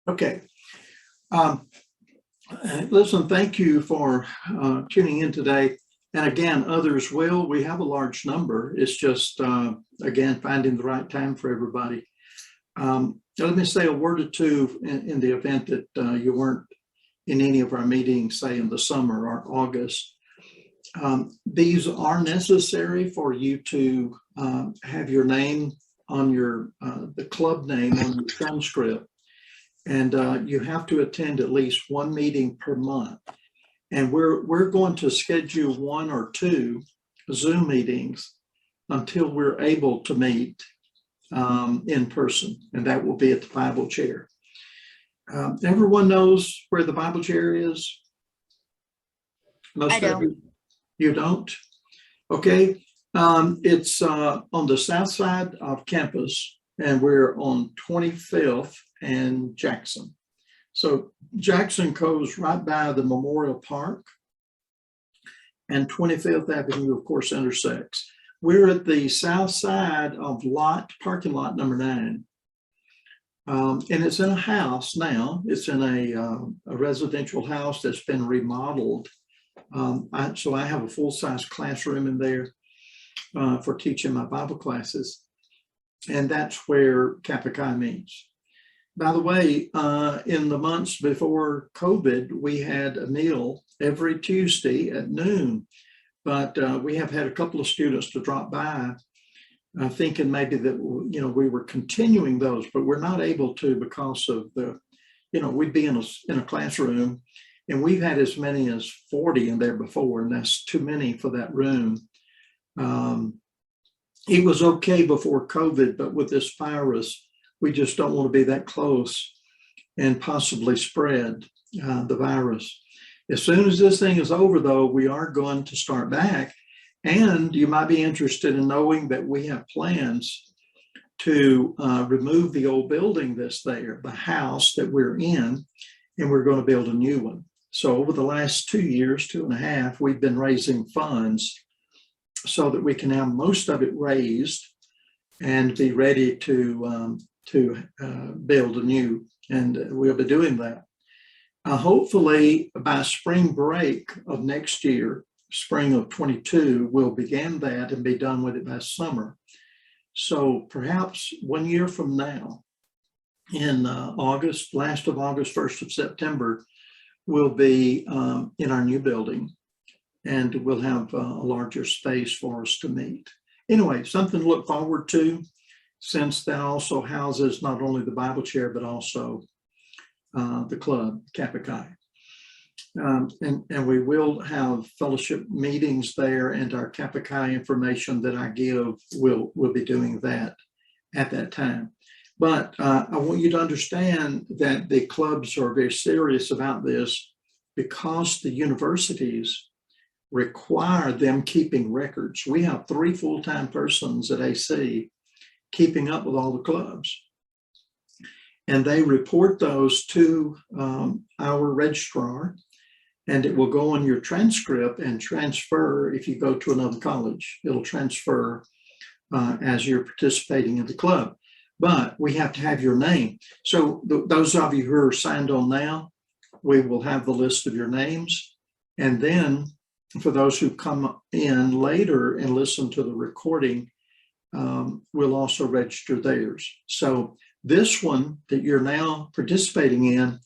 Okay. Um, Listen, thank you for tuning in today. And again, others will. We have a large number. It's just, again, finding the right time for everybody. Let me say a word or two in the event that you weren't in any of our meetings, say in the summer or August. These are necessary for you to have your name on your, the club name on your transcript. And you have to attend at least one meeting per month. And we're going to schedule one or two Zoom meetings until we're able to meet in person, and that will be at the Bible chair. Everyone knows where the Bible chair is? I don't. You don't? Okay. It's on the south side of campus, and we're on 25th and Jackson. So Jackson goes right by the Memorial Park, and 25th Avenue, of course, intersects. We're at the south side of parking lot number 9. And it's in a house now. It's in a residential house that's been remodeled. So I have a full-size classroom in there for teaching my Bible classes. And that's where Kappa Chi meets. By the way, in the months before COVID, we had a meal every Tuesday at noon. But we have had a couple of students to drop by thinking maybe that, we were continuing those, but we're not able to because of we'd be in a classroom, and we've had as many as 40 in there before, and that's too many for that room. It was okay before COVID, but with this virus, we just don't want to be that close and possibly spread the virus. As soon as this thing is over, though, we are going to start back. And you might be interested in knowing that we have plans to remove the old building that's there, the house that we're in, and we're going to build a new one. So over the last 2 years, 2.5, we've been raising funds so that we can have most of it raised and be ready to build anew, and we'll be doing that. Hopefully by spring break of next year, spring of 22, we'll begin that and be done with it by summer. So perhaps 1 year from now, in August, last of August, 1st of September, we'll be in our new building, and we'll have a larger space for us to meet. Anyway, something to look forward to, since that also houses not only the Bible chair, but also the club, Kappa Chi. And we will have fellowship meetings there, and our Kappa Chi information that I give will be doing that at that time. But I want you to understand that the clubs are very serious about this, because the universities require them keeping records. We have 3 full-time persons at AC keeping up with all the clubs. And they report those to our registrar, and it will go on your transcript and transfer if you go to another college. It'll transfer as you're participating in the club. But we have to have your name. So those of you who are signed on now, we will have the list of your names. And then for those who come in later and listen to the recording, we'll also register theirs. So this one that you're now participating in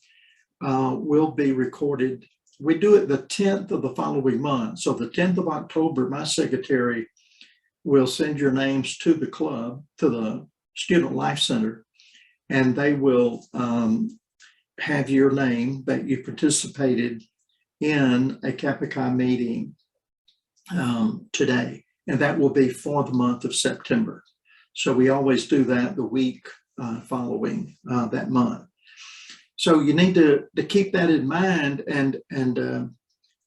will be recorded. We do it the 10th of the following month. So the 10th of October, my secretary will send your names to the club, to the Student Life Center, and they will have your name that you participated in a Kappa Chi meeting today. And that will be for the month of September. So we always do that the week following that month. So you need to keep that in mind. And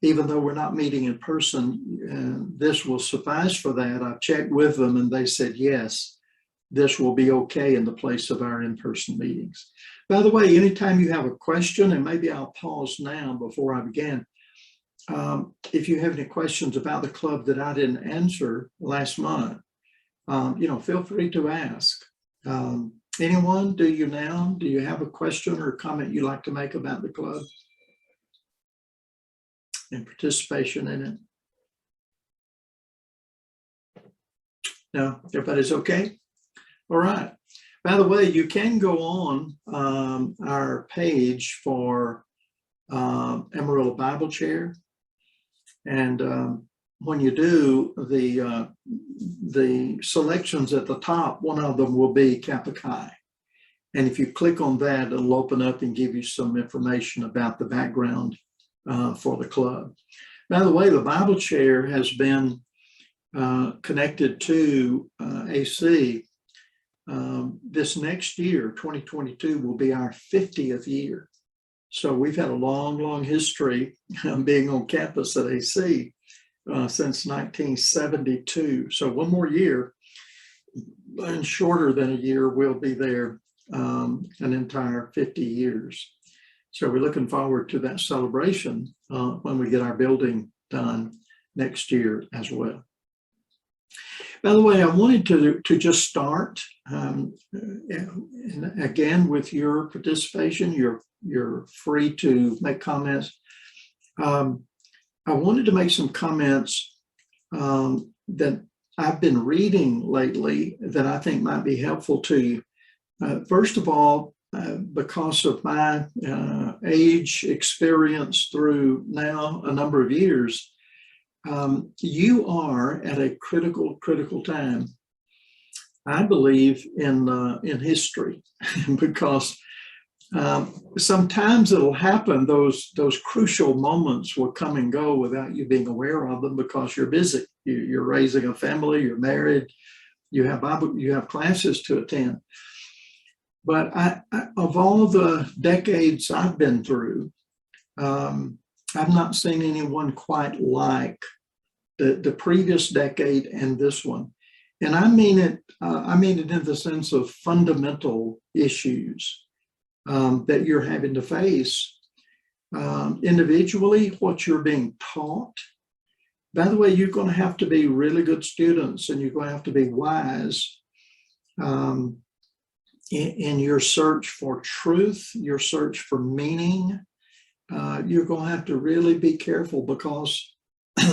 even though we're not meeting in person, this will suffice for that. I checked with them, and they said, yes, this will be okay in the place of our in-person meetings. By the way, anytime you have a question, and maybe I'll pause now before I begin, if you have any questions about the club that I didn't answer last month, feel free to ask. Anyone? Do you now? Do you have a question or comment you'd like to make about the club and participation in it? No, everybody's okay? All right. By the way, you can go on our page for Amarillo Bible Chair. And when you do, the selections at the top, one of them will be Kappa Chi. And if you click on that, it'll open up and give you some information about the background for the club. By the way, the Bible Chair has been connected to AC. This next year, 2022, will be our 50th year. So we've had a long, long history being on campus at AC since 1972. So one more year, and shorter than a year, we'll be there an entire 50 years. So we're looking forward to that celebration when we get our building done next year as well. By the way, I wanted to just start, and again, with your participation, you're free to make comments. I wanted to make some comments that I've been reading lately that I think might be helpful to you. First of all, because of my age experience through now a number of years, you are at a critical time, I believe, in history, because sometimes it'll happen. Those crucial moments will come and go without you being aware of them because you're busy. You're raising a family. You're married. You have classes to attend. But of all the decades I've been through, I've not seen anyone quite like the previous decade and this one. And I mean it in the sense of fundamental issues that you're having to face individually, what you're being taught. By the way, you're going to have to be really good students, and you're going to have to be wise in your search for truth, your search for meaning. You're going to have to really be careful, because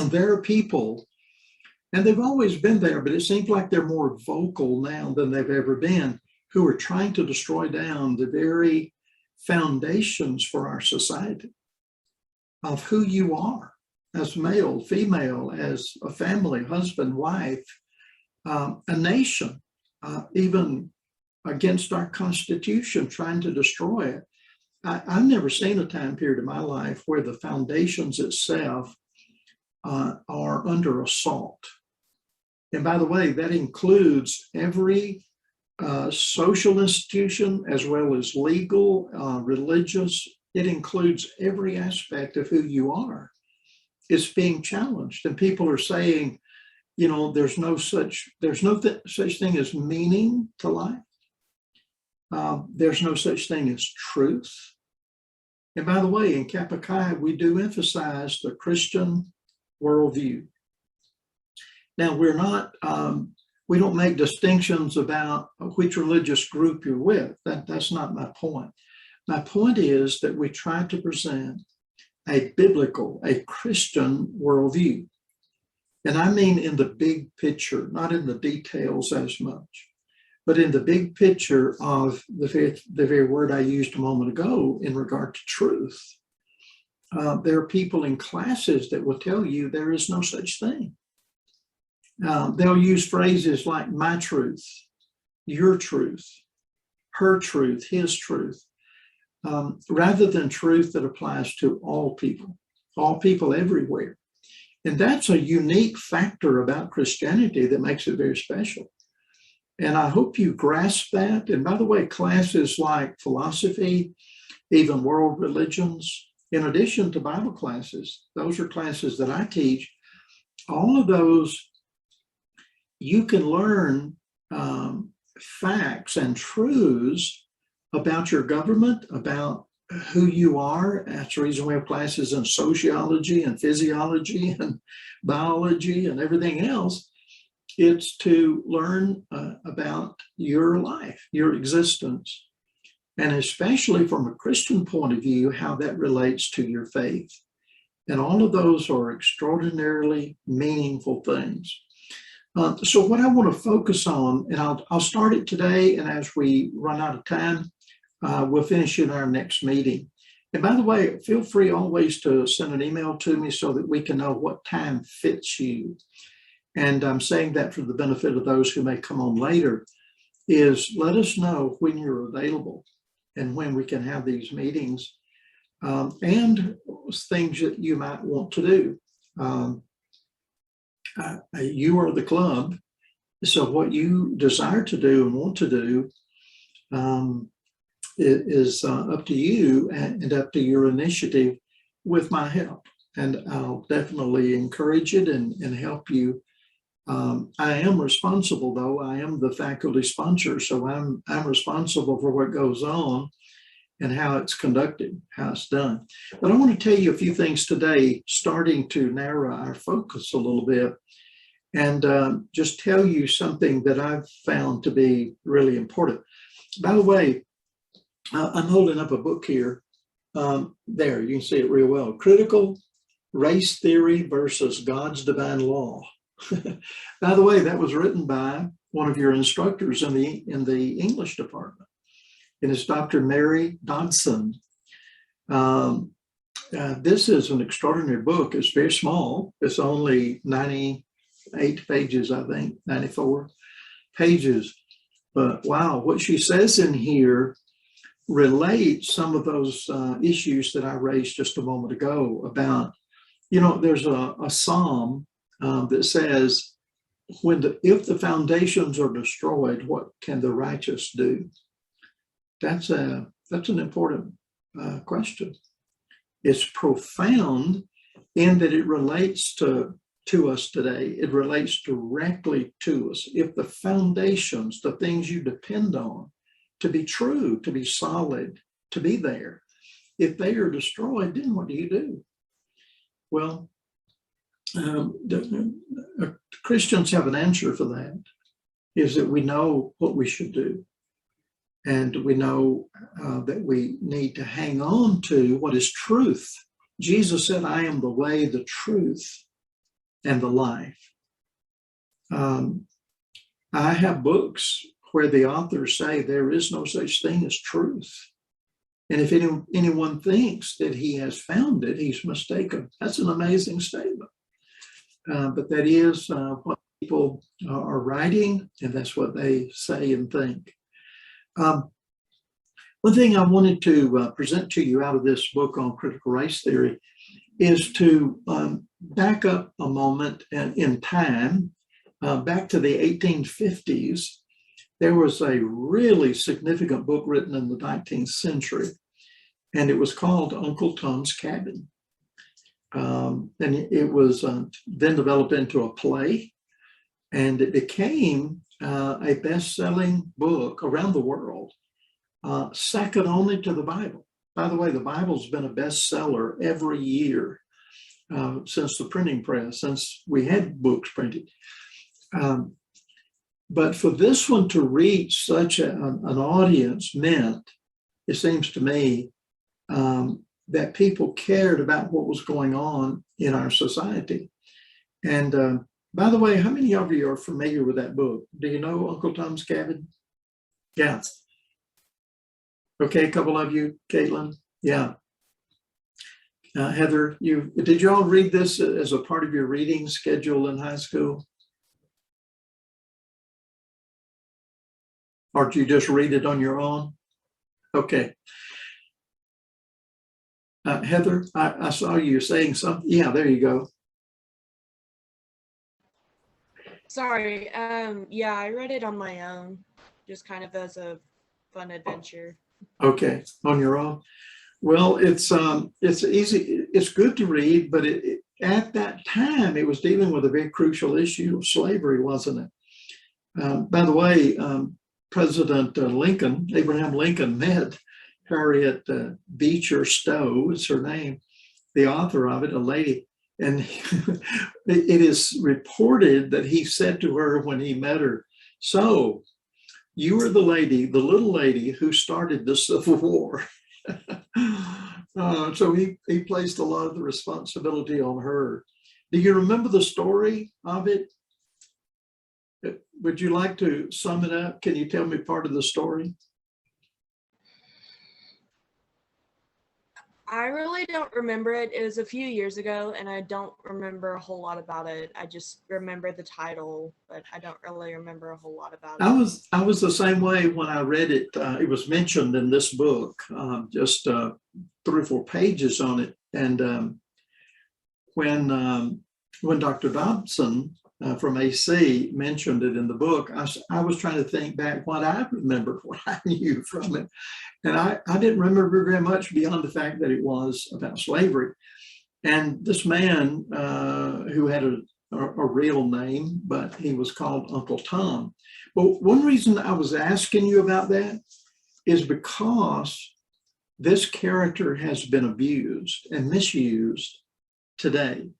there are people, and they've always been there, but it seems like they're more vocal now than they've ever been, who are trying to destroy down the very foundations for our society of who you are as male, female, as a family, husband, wife, a nation, even against our Constitution, trying to destroy it. I've never seen a time period in my life where the foundations itself are under assault. And by the way, that includes every social institution, as well as legal, religious. It includes every aspect of who you are. It's being challenged, and people are saying, you know, there's no such thing as meaning to life. There's no such thing as truth. And by the way, in Kappa Chi, we do emphasize the Christian worldview. Now, we don't make distinctions about which religious group you're with. That's not my point. My point is that we try to present a biblical, a Christian worldview. And I mean in the big picture, not in the details as much, but in the big picture of the very word I used a moment ago in regard to truth. There are people in classes that will tell you there is no such thing. They'll use phrases like my truth, your truth, her truth, his truth, rather than truth that applies to all people everywhere. And that's a unique factor about Christianity that makes it very special. And I hope you grasp that. And by the way, classes like philosophy, even world religions, in addition to Bible classes, those are classes that I teach. All of those, you can learn facts and truths about your government, about who you are. That's the reason we have classes in sociology and physiology and biology and everything else. it's to learn about your life, your existence, and especially from a Christian point of view, how that relates to your faith. And all of those are extraordinarily meaningful things. So what I want to focus on, and I'll start it today, and as we run out of time, we'll finish in our next meeting. And by the way, feel free always to send an email to me so that we can know what time fits you. And I'm saying that for the benefit of those who may come on later, is let us know when you're available and when we can have these meetings, and things that you might want to do. You are the club, so what you desire to do and want to do is up to you and up to your initiative with my help. And I'll definitely encourage it and help you. I am responsible, though. I am the faculty sponsor, so I'm responsible for what goes on and how it's conducted, how it's done. But I want to tell you a few things today, starting to narrow our focus a little bit, and just tell you something that I've found to be really important. By the way, I'm holding up a book here. There, you can see it real well. Critical Race Theory versus God's Divine Law. By the way, that was written by one of your instructors in the English department, and it's Dr. Mary Dodson. This is an extraordinary book. It's very small. It's only 98 pages, I think, 94 pages. But wow, what she says in here relates some of those issues that I raised just a moment ago about, there's a psalm that says, if the foundations are destroyed, what can the righteous do? That's an important question. It's profound in that it relates to us today. It relates directly to us. If the foundations, the things you depend on to be true, to be solid, to be there, if they are destroyed, then what do you do? Well, Christians have an answer for that, is that we know what we should do. And we know that we need to hang on to what is truth. Jesus said, I am the way, the truth, and the life. I have books where the authors say there is no such thing as truth. And if anyone thinks that he has found it, he's mistaken. That's an amazing statement. But that is what people are writing, and that's what they say and think. One thing I wanted to present to you out of this book on critical race theory is to back up a moment in time, back to the 1850s. There was a really significant book written in the 19th century, and it was called Uncle Tom's Cabin. And it was then developed into a play, and it became a best-selling book around the world, second only to the Bible. By the way, the Bible's been a bestseller every year since the printing press, since we had books printed. But for this one to reach such an audience meant, it seems to me, that people cared about what was going on in our society. And by the way, how many of you are familiar with that book? Do you know Uncle Tom's Cabin? Yeah. Okay, a couple of you, Caitlin. Yeah. Heather, did you all read this as a part of your reading schedule in high school? Or did you just read it on your own? Okay. Heather, I saw you saying something. Yeah, there you go. Sorry. Yeah, I read it on my own, just kind of as a fun adventure. Okay, on your own. Well, it's easy. It's good to read, but at that time it was dealing with a very crucial issue of slavery, wasn't it? By the way, President Lincoln, Abraham Lincoln, met Harriet Beecher Stowe, is her name, the author of it, a lady, And it is reported that he said to her when he met her, "So you are the little lady who started the Civil War." So he placed a lot of the responsibility on her. Do you remember the story of it? Would you like to sum it up? Can you tell me part of the story? I really don't remember it. It was a few years ago, and I don't remember a whole lot about it. I just remember the title, but I don't really remember a whole lot about it. I was the same way when I read it. It was mentioned in this book, just 3 or 4 pages on it. And when Dr. Dobson from AC mentioned it in the book, I was trying to think back what I remembered, what I knew from it. And I didn't remember very much beyond the fact that it was about slavery. And this man who had a real name, but he was called Uncle Tom. Well, one reason I was asking you about that is because this character has been abused and misused today.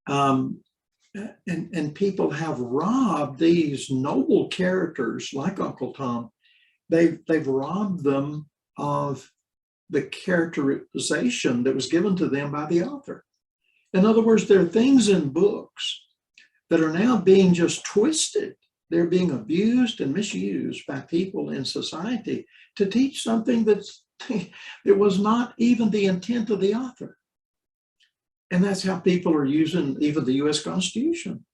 And people have robbed these noble characters like Uncle Tom. They've robbed them of the characterization that was given to them by the author. In other words, there are things in books that are now being just twisted. They're being abused and misused by people in society to teach something that was not even the intent of the author. And that's how people are using even the US Constitution.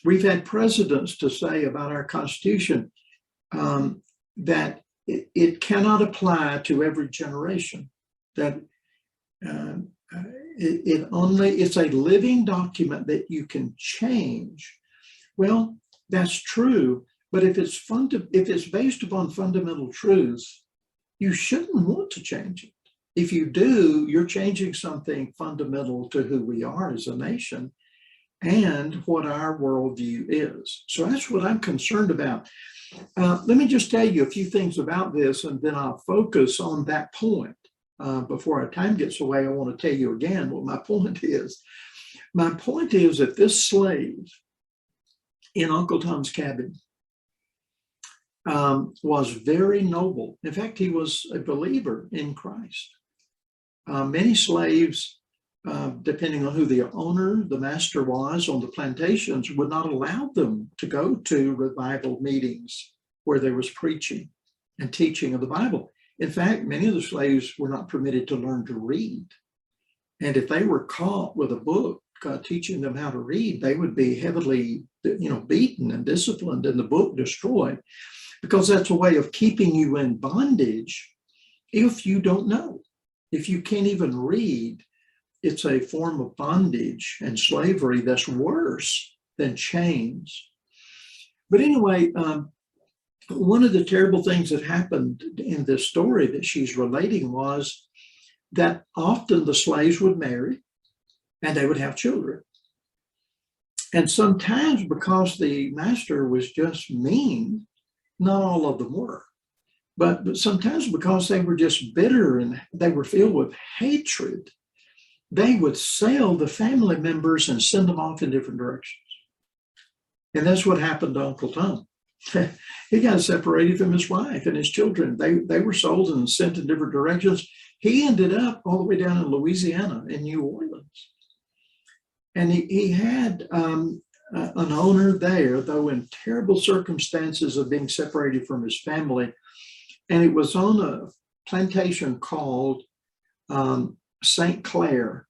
We've had presidents to say about our Constitution that it cannot apply to every generation, that it's a living document that you can change. Well, that's true, but if it's based upon fundamental truths, you shouldn't want to change it. If you do, you're changing something fundamental to who we are as a nation and what our worldview is. So that's what I'm concerned about. Let me just tell you a few things about this, and then I'll focus on that point. Before our time gets away, I want to tell you again what my point is. My point is that this slave in Uncle Tom's cabin was very noble. In fact, he was a believer in Christ. Many slaves, depending on who the owner, the master was on the plantations, would not allow them to go to revival meetings where there was preaching and teaching of the Bible. In fact, many of the slaves were not permitted to learn to read. And if they were caught with a book teaching them how to read, they would be heavily, beaten and disciplined and the book destroyed, because that's a way of keeping you in bondage if you don't know. If you can't even read, it's a form of bondage and slavery that's worse than chains. But anyway, one of the terrible things that happened in this story that she's relating was that often the slaves would marry and they would have children. And sometimes because the master was just mean, not all of them were, but sometimes because they were just bitter and they were filled with hatred, they would sell the family members and send them off in different directions. And that's what happened to Uncle Tom. He got separated from his wife and his children. They were sold and sent in different directions. He ended up all the way down in Louisiana, in New Orleans. And he had an owner there, though in terrible circumstances of being separated from his family. And it was on a plantation called St. Clair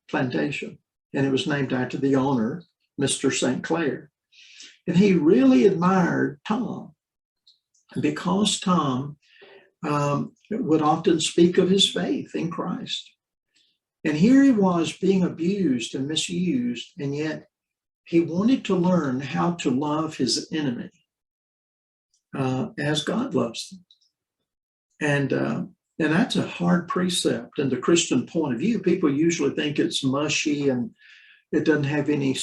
Plantation. And it was named after the owner, Mr. St. Clair. And he really admired Tom because Tom would often speak of his faith in Christ. And here he was being abused and misused, and yet he wanted to learn how to love his enemy as God loves them. And that's a hard precept in the Christian point of view. People usually think it's mushy and it doesn't have any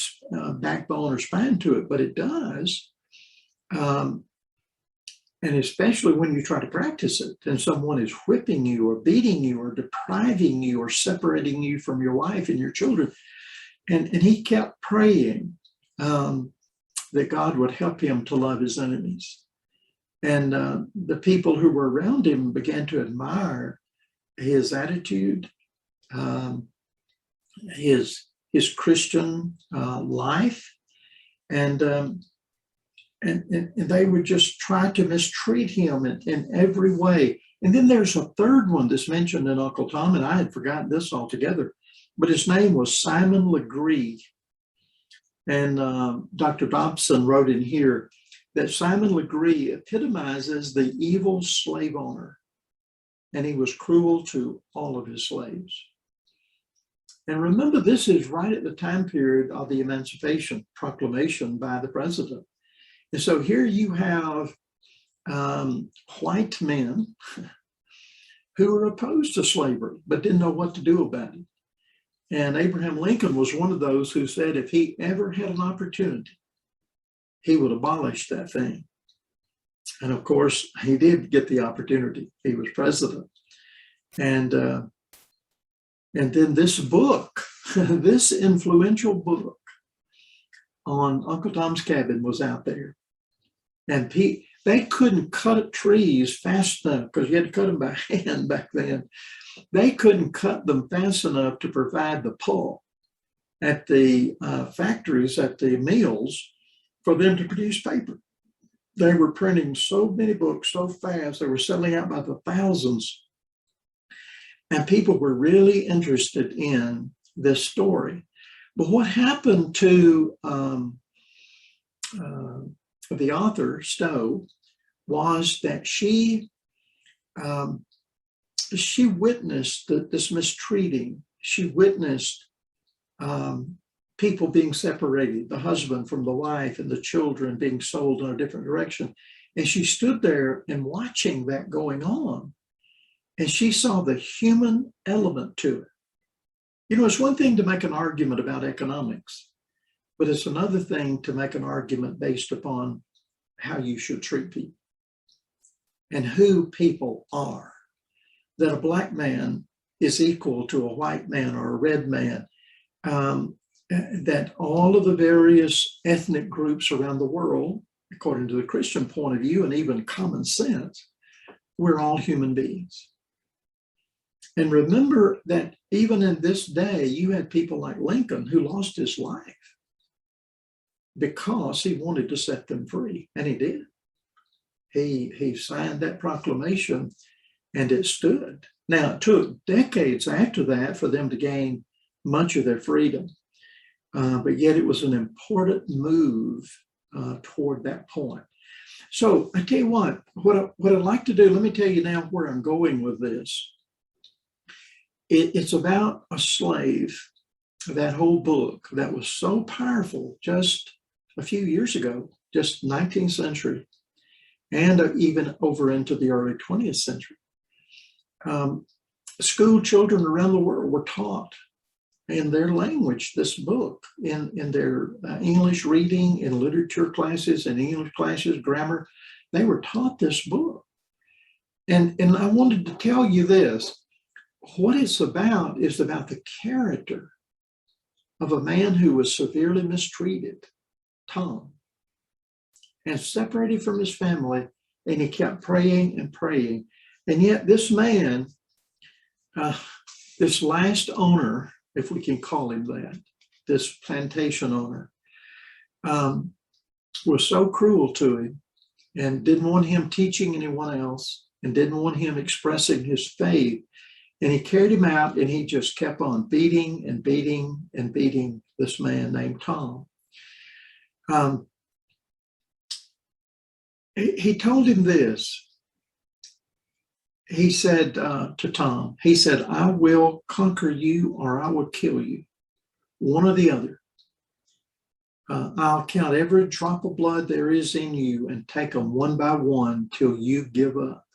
backbone or spine to it, but it does. And especially when you try to practice it and someone is whipping you or beating you or depriving you or separating you from your wife and your children. And he kept praying that God would help him to love his enemies. And the people who were around him began to admire his attitude, his Christian life, and they would just try to mistreat him in every way. And then there's a third one that's mentioned in Uncle Tom, and I had forgotten this altogether, but his name was Simon Legree. And Dr. Dobson wrote in here that Simon Legree epitomizes the evil slave owner, and he was cruel to all of his slaves. And remember, this is right at the time period of the Emancipation Proclamation by the president. And so here you have white men who were opposed to slavery, but didn't know what to do about it. And Abraham Lincoln was one of those who said if he ever had an opportunity, he would abolish that thing. And of course, he did get the opportunity. He was president. And then this book, this influential book on Uncle Tom's Cabin was out there. And they couldn't cut trees fast enough because you had to cut them by hand back then. They couldn't cut them fast enough to provide the pulp at the factories, at the mills, for them to produce paper. They were printing so many books so fast, they were selling out by the thousands. And people were really interested in this story. But what happened to the author, Stowe, was that she witnessed this mistreating. She witnessed people being separated, the husband from the wife and the children being sold in a different direction. And she stood there and watching that going on. And she saw the human element to it. You know, it's one thing to make an argument about economics, but it's another thing to make an argument based upon how you should treat people and who people are. That a black man is equal to a white man or a red man, that all of the various ethnic groups around the world, according to the Christian point of view and even common sense, we're all human beings. And remember that even in this day, you had people like Lincoln who lost his life because he wanted to set them free, and he did. He signed that proclamation, and it stood. Now, it took decades after that for them to gain much of their freedom, but yet it was an important move toward that point. So I tell you what I'd like to do, let me tell you now where I'm going with this. It's about a slave, that whole book that was so powerful just a few years ago, just 19th century, and even over into the early 20th century. School children around the world were taught in their language this book, in their English reading, in literature classes, in English classes, grammar. They were taught this book. And I wanted to tell you this. What it's about is about the character of a man who was severely mistreated, Tom, and separated from his family, and he kept praying and praying. And yet this man, this last owner, if we can call him that, this plantation owner, was so cruel to him and didn't want him teaching anyone else and didn't want him expressing his faith. And he carried him out, and he just kept on beating and beating and beating this man named Tom. He told him this. He said to Tom, he said, I will conquer you or I will kill you, one or the other. I'll count every drop of blood there is in you and take them one by one till you give up.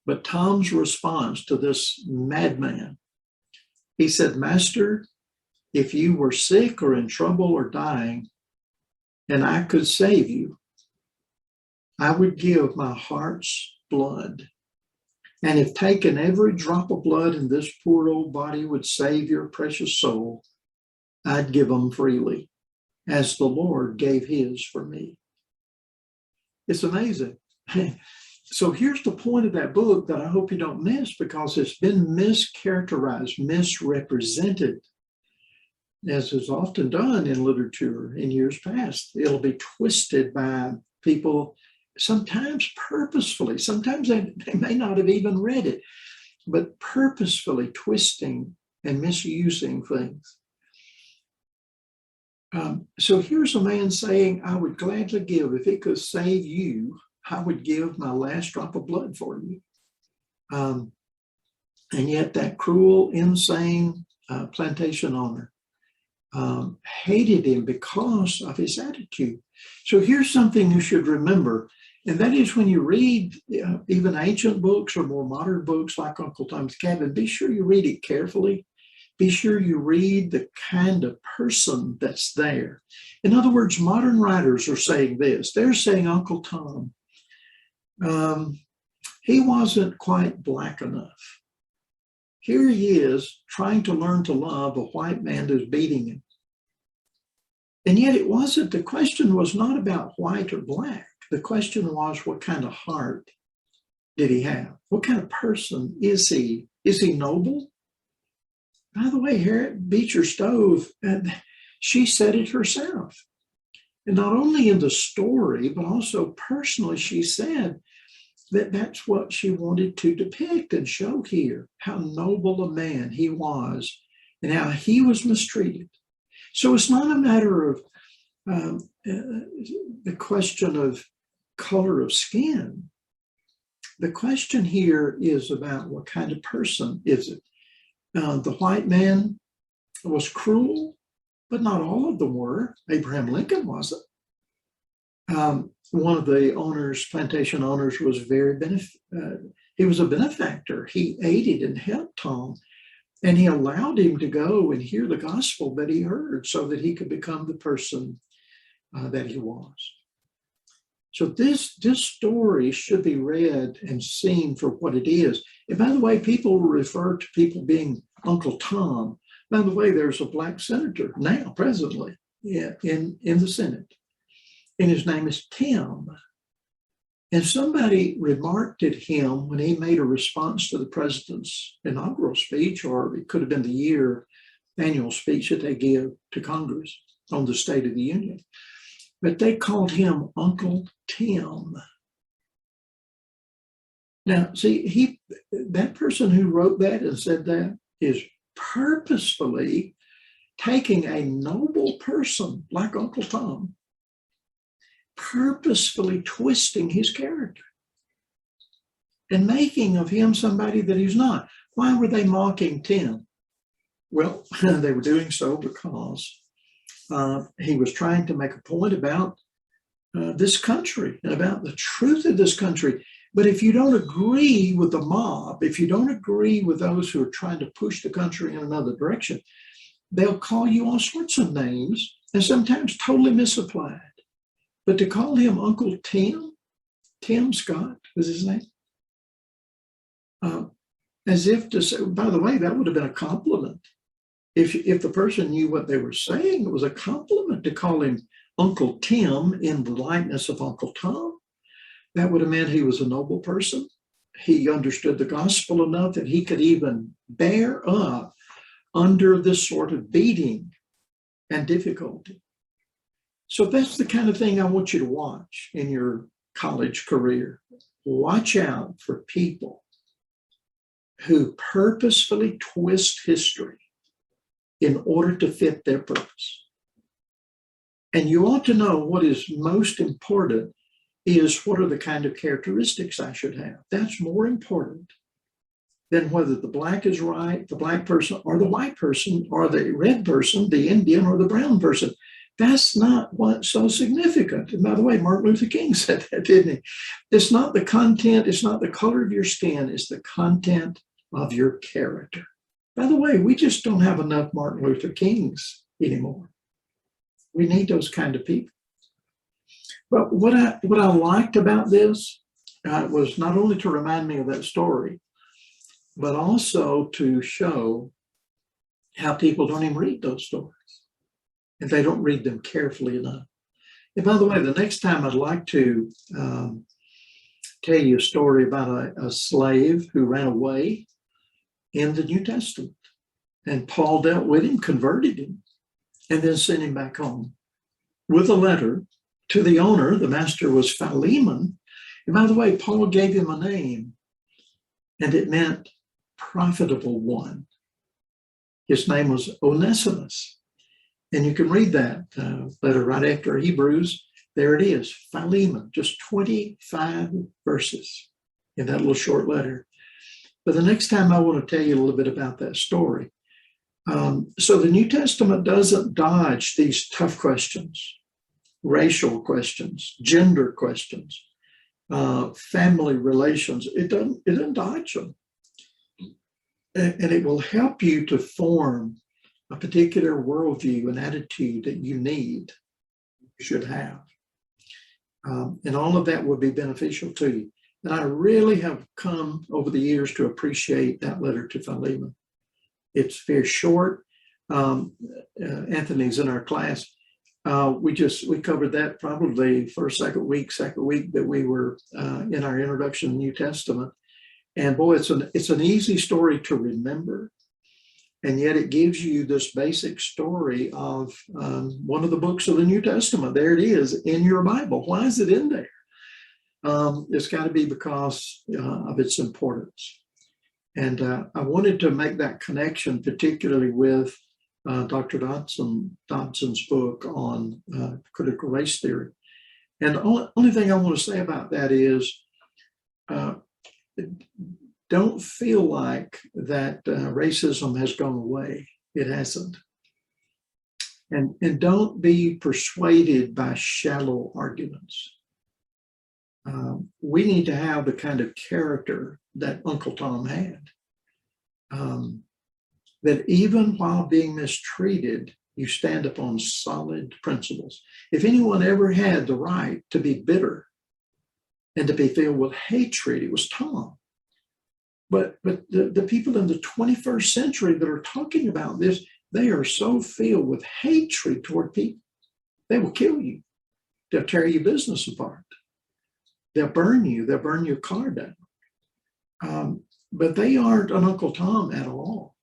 But Tom's response to this madman, he said, Master, if you were sick or in trouble or dying, and I could save you, I would give my heart's blood. And if taking every drop of blood in this poor old body would save your precious soul, I'd give them freely, as the Lord gave his for me. It's amazing. So here's the point of that book that I hope you don't miss, because it's been mischaracterized, misrepresented, as is often done in literature in years past. It'll be twisted by people, sometimes purposefully. Sometimes they may not have even read it, but purposefully twisting and misusing things. So here's a man saying, I would gladly give, if it could save you, I would give my last drop of blood for you. And yet that cruel, insane plantation owner hated him because of his attitude. So here's something you should remember, and that is when you read even ancient books or more modern books like Uncle Tom's Cabin, be sure you read it carefully. Be sure you read the kind of person that's there. In other words, modern writers are saying this. They're saying Uncle Tom, he wasn't quite black enough. Here he is trying to learn to love a white man who's beating him. And yet it wasn't, the question was not about white or black. The question was, what kind of heart did he have? What kind of person is he? Is he noble? By the way, Harriet Beecher Stowe, she said it herself. And not only in the story, but also personally, she said that that's what she wanted to depict and show here, how noble a man he was and how he was mistreated. So it's not a matter of the question of color of skin. The question here is about what kind of person is it? The white man was cruel, but not all of them were. Abraham Lincoln wasn't. One of the owners, plantation owners, was he was a benefactor. He aided and helped Tom, and he allowed him to go and hear the gospel that he heard so that he could become the person that he was. So this story should be read and seen for what it is. And by the way, people refer to people being Uncle Tom. By the way, there's a black senator now, presently, in the Senate, and his name is Tim. And somebody remarked at him when he made a response to the president's inaugural speech, or it could have been the annual speech that they give to Congress on the State of the Union. But they called him Uncle Tim. Now, see, that person who wrote that and said that is purposefully taking a noble person like Uncle Tom, purposefully twisting his character and making of him somebody that he's not. Why were they mocking Tim? Well, they were doing so because he was trying to make a point about this country and about the truth of this country. But if you don't agree with the mob, if you don't agree with those who are trying to push the country in another direction, they'll call you all sorts of names, and sometimes totally misapplied. But to call him Uncle Tim Scott was his name, as if to say, by the way, that would have been a compliment. If the person knew what they were saying, it was a compliment to call him Uncle Tim in the likeness of Uncle Tom. That would have meant he was a noble person. He understood the gospel enough that he could even bear up under this sort of beating and difficulty. So that's the kind of thing I want you to watch in your college career. Watch out for people who purposefully twist history in order to fit their purpose. And you ought to know what is most important is what are the kind of characteristics I should have. That's more important than whether the black is right, the black person, or the white person, or the red person, the Indian, or the brown person. That's not what's so significant. And by the way, Martin Luther King said that, didn't he? It's not the content, it's not the color of your skin, it's the content of your character. By the way, we just don't have enough Martin Luther Kings anymore. We need those kind of people. But what I liked about this was not only to remind me of that story, but also to show how people don't even read those stories, and they don't read them carefully enough. And by the way, the next time I'd like to tell you a story about a slave who ran away in the New Testament. And Paul dealt with him, converted him, and then sent him back home with a letter to the owner. The master was Philemon. And by the way, Paul gave him a name, and it meant profitable one. His name was Onesimus. And you can read that letter right after Hebrews. There it is, Philemon, just 25 verses in that little short letter. But the next time I want to tell you a little bit about that story. So the New Testament doesn't dodge these tough questions, racial questions, gender questions, family relations. It doesn't dodge them. And it will help you to form a particular worldview and attitude that you should have. And all of that will be beneficial to you. And I really have come over the years to appreciate that letter to Philemon. It's very short. Anthony's in our class. We covered that probably second week that we were in our introduction to the New Testament. And boy, it's an easy story to remember. And yet it gives you this basic story of one of the books of the New Testament. There it is in your Bible. Why is it in there? It's got to be because of its importance. And I wanted to make that connection, particularly with Dr. Dobson's book on critical race theory. And the only thing I want to say about that is don't feel like that racism has gone away. It hasn't. And don't be persuaded by shallow arguments. We need to have the kind of character that Uncle Tom had. That even while being mistreated, you stand upon solid principles. If anyone ever had the right to be bitter and to be filled with hatred, it was Tom. But the people in the 21st century that are talking about this, they are so filled with hatred toward people. They will kill you. They'll tear your business apart. They'll burn you. They'll burn your car down. But they aren't an Uncle Tom at all.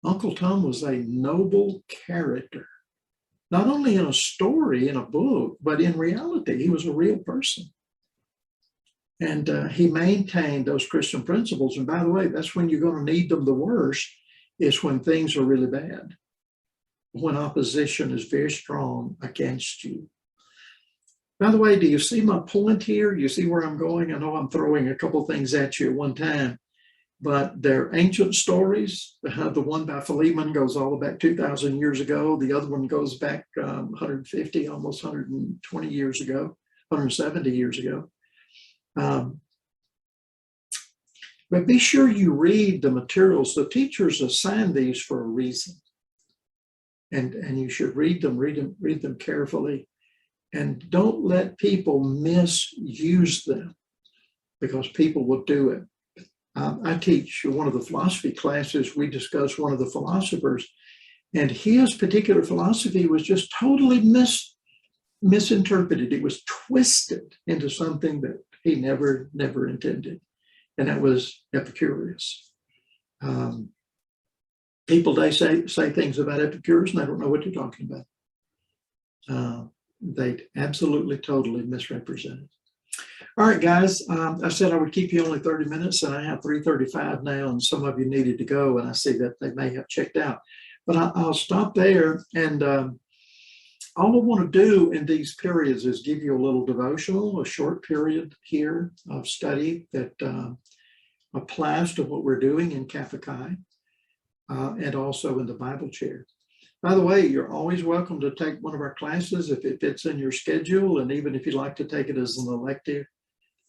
Uncle Tom was a noble character, not only in a story, in a book, but in reality. He was a real person. And he maintained those Christian principles. And by the way, that's when you're going to need them the worst, is when things are really bad, when opposition is very strong against you. By the way, do you see my point here? You see where I'm going? I know I'm throwing a couple things at you at one time, but they're ancient stories. The one by Philemon goes all back 2,000 years ago. The other one goes back 150, almost 120 years ago, 170 years ago. But be sure you read the materials. The teachers assign these for a reason. And you should read them carefully. And don't let people misuse them, because people will do it. I teach one of the philosophy classes. We discuss one of the philosophers, and his particular philosophy was just totally misinterpreted. It was twisted into something that he never intended, and that was Epicurus. People, they say things about Epicurus, and they don't know what you're talking about. They absolutely, totally misrepresented. All right, guys, I said I would keep you only 30 minutes, and I have 3:35 now, and some of you needed to go, and I see that they may have checked out. But I'll stop there, and all I want to do in these periods is give you a little devotional, a short period here of study that applies to what we're doing in Kappa Chi, and also in the Bible chair. By the way, you're always welcome to take one of our classes if it fits in your schedule, and even if you'd like to take it as an elective,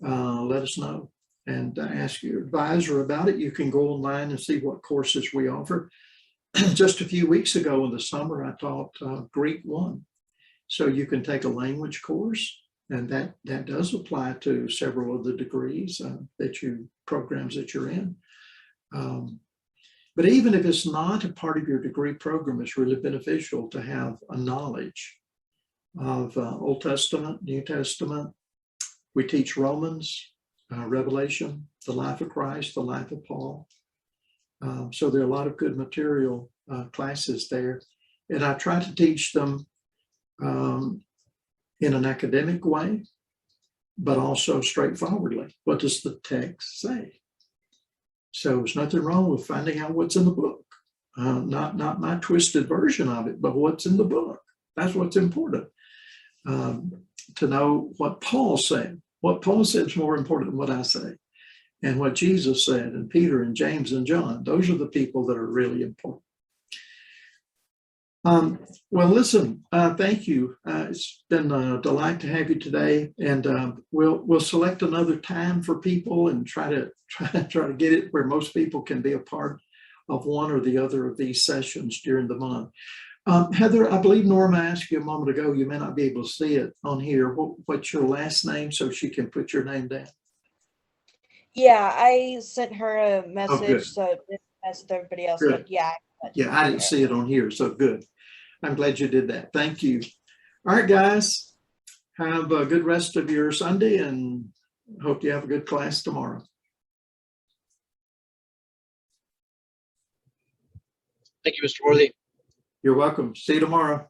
let us know and ask your advisor about it. You can go online and see what courses we offer. Just a few weeks ago in the summer, I taught Greek 1. So you can take a language course And that does apply to several of the degrees programs that you're in. But even if it's not a part of your degree program, it's really beneficial to have a knowledge of Old Testament, New Testament. We teach Romans, Revelation, the life of Christ, the life of Paul. So there are a lot of good material classes there. And I try to teach them in an academic way, but also straightforwardly. What does the text say? So there's nothing wrong with finding out what's in the book. Not my twisted version of it, but what's in the book. That's what's important. To know what Paul said. What Paul said is more important than what I say. And what Jesus said, and Peter and James and John. Those are the people that are really important. Well, listen, thank you. It's been a delight to have you today, and we'll select another time for people and try to get it where most people can be a part of one or the other of these sessions during the month. Heather, I believe Norma asked you a moment ago. You may not be able to see it on here. What's your last name so she can put your name down? Yeah, I sent her a message, good. so as with everybody else. Good. But yeah. Yeah, I didn't see it on here, so good. I'm glad you did that. Thank you. All right, guys, have a good rest of your Sunday and hope you have a good class tomorrow. Thank you, Mr. Worthy. You're welcome. See you tomorrow.